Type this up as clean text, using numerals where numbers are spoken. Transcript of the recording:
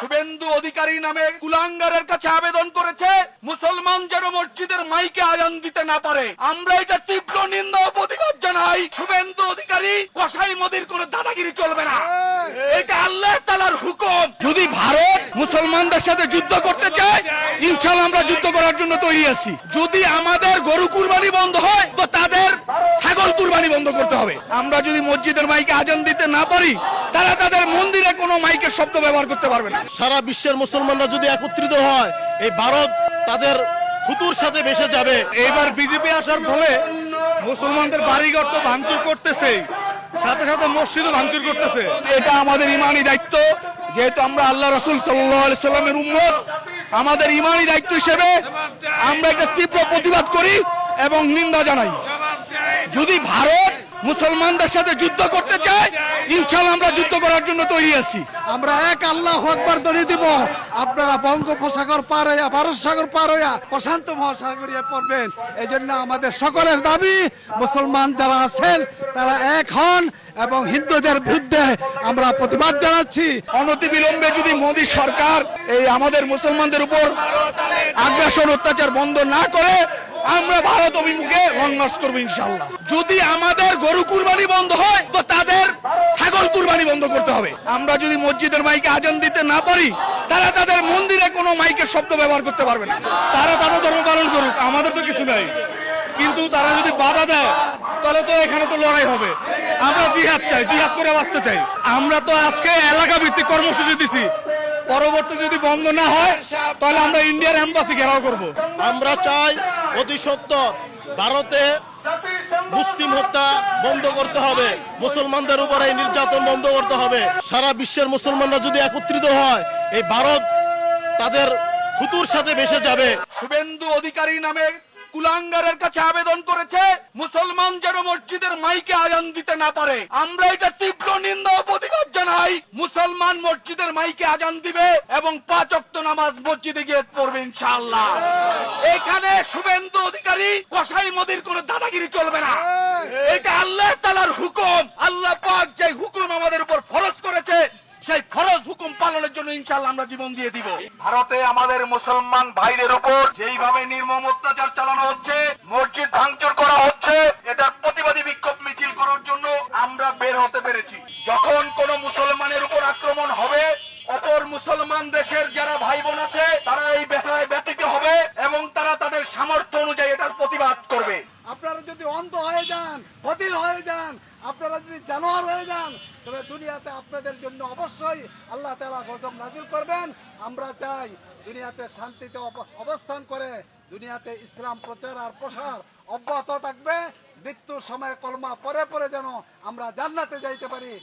শুভেন্দু অধিকারী নামে কুলাঙ্গারের কাছে আবেদন করেছে মুসলমান যেন মসজিদের মাইকে আজান দিতে না পারে। আমরা এটা তীব্র নিন্দা ও প্রতিবাদ জানাই। শুভেন্দু অধিকারী কসাই মোদির কোনো দাদাগিরি চলবে না, এটা আল্লাহ তাআলার হুকুম। যদি ভারত মুসলমানদের সাথে যুদ্ধ করতে চায়, ইনশাআল্লাহ আমরা যুদ্ধ করার জন্য তৈরি আছি। যদি আমাদের গরু কুরবানি বন্ধ হয়, তো তাদের ছাগল কুরবানি বন্ধ করতে হবে। আমরা যদি মসজিদের মাইকে আজান দিতে না পারি, তারা তাদের মন্দিরে কোনো মাইকের শব্দ ব্যবহার করতে পারবে না। সারা বিশ্বের মুসলমানরা যদি একত্রিত হয়, এই ভারত তাদের থুতুর সাথে ভেসে যাবে। এবার বিজেপি আসার ফলে মুসলমানদের বাড়িঘর তো ভাঙচুর করতেছে, সাথে সাথে মসজিদও ভাঙচুর করতেছে। এটা আমাদের ইমানি দায়িত্ব, যেহেতু আমরা আল্লাহ রাসূল সাল্লাল্লাহু আলাইহি সাল্লামের উম্মত। আমাদের ইমানি দায়িত্ব হিসেবে আমরা এটা তীব্র প্রতিবাদ করি এবং নিন্দা জানাই। যদি ভারত মুসলমানদের সাথে যুদ্ধ করতে চায়, ইনশাআল্লাহ আমরা যুদ্ধ করার জন্য তৈরি আছি। আমরা এক আল্লাহু আকবার ধ্বনি দিব। আপনারা বঙ্গোপসাগর পার হইয়া, ভারত সাগর পার হইয়া প্রশান্ত মহাসাগরিয়া পড়বেন। এই জন্য আমাদের সকলের দাবি, মুসলমান যারা আছেন তারা এক হন এবং হিন্দুদের বিরুদ্ধে আমরা প্রতিবাদ জানাচ্ছি। অনতিবিলম্বে যদি মোদী সরকার এই আমাদের মুসলমানদের উপর আগ্রাসন অত্যাচার বন্ধ না করে, আমরা ভারত অভিমুখে লং মার্চ করবো ইনশাআল্লাহ। যদি আমাদের গরু কুরবানি বন্ধ হয়, তো তাদের ছাগল কুরবানি বন্ধ করতে হবে। আমরা যদি মসজিদের মাইকে আজান দিতে না পারি, তারা তাদের মন্দিরে কোনো মাইকের শব্দ ব্যবহার করতে পারবে না। তারা তাদের ধর্ম পালন করুক, আমাদের তো কিছু নাই। কিন্তু তারা যদি বাধা দেয়, তাহলে তো এখানে তো লড়াই হবে। আমরা জিহাদ চাই, জিহাদ করে বাঁচতে চাই। আমরা তো আজকে এলাকা ভিত্তিক কর্মসূচি দিছি, পরবর্তী যদি বন্ধ না হয়, তাহলে আমরা ইন্ডিয়ার এম্বাসি ঘেরাও করব। আমরা চাই অতি সত্বর ভারতে মুসলিম হত্যা বন্ধ করতে হবে, মুসলমানদের উপরে এই নির্যাতন বন্ধ করতে হবে। সারা বিশ্বের মুসলমানরা যদি একত্রিত হয়, এই ভারত তাদের থুতুর সাথে ভেসে যাবে। শুভেন্দু অধিকারী নামে কুলাঙ্গারের কাছে আবেদন করেছে মুসলমান যেন মসজিদের মাইকে আজান দিতে না পারে। আমরা এটা তীব্র নিন্দা ও প্রতিবাদ জানাই। মুসলমান মসজিদের মাইকে আজান দিবে এবং 5 ওয়াক্ত নামাজ মসজিদে গিয়ে পড়বে ইনশাআল্লাহ। এখানে শুভেন্দু অধিকারী কসাই মোদির কোনো দাদাগিরি চলবে না, এটা আল্লাহ তাআলার হুকুম। আল্লাহ পাক যে হুকুম আমাদের উপর ফরজ করেছে, সেই ফরজ হুকুম পালনের জন্য ইনশাআল্লাহ আমরা জীবন দিয়ে দিব। ভারতে আমাদের মুসলমান ভাইদের উপর যেইভাবে নির্মম অত্যাচার চালানো হচ্ছে, মসজিদ ভাঙচুর করা হচ্ছে, এটার প্রতিবাদী বিক্ষোভ মিছিল করার জন্য আমরা বের হতে পেরেছি। যখন কোন মুসলমানের উপর আক্রমণ হবে, অপর মুসলমান দেশের যারা ভাই বোন আছে তারা এই ব্যথায় ব্যতীত হবে এবং তারা তাদের সামর্থ্য অনুযায়ী এটার প্রতিবাদ করবে। আপনারা যদি অন্ধ হয়ে যান, বধির হয়ে যান, আপনারা যদি জানোয়ার হয়ে যান, তবে দুনিয়াতে আপনাদের জন্য অবশ্যই আল্লাহ তাআলা গজব নাজিল করবেন। আমরা চাই দুনিয়াতে শান্তিতে অবস্থান করে দুনিয়াতে ইসলাম প্রচার আর প্রসার অব্যাহত থাকবে। মৃত্যুর সময় কলমা পরে পরে যেন আমরা জান্নাতে যাইতে পারি।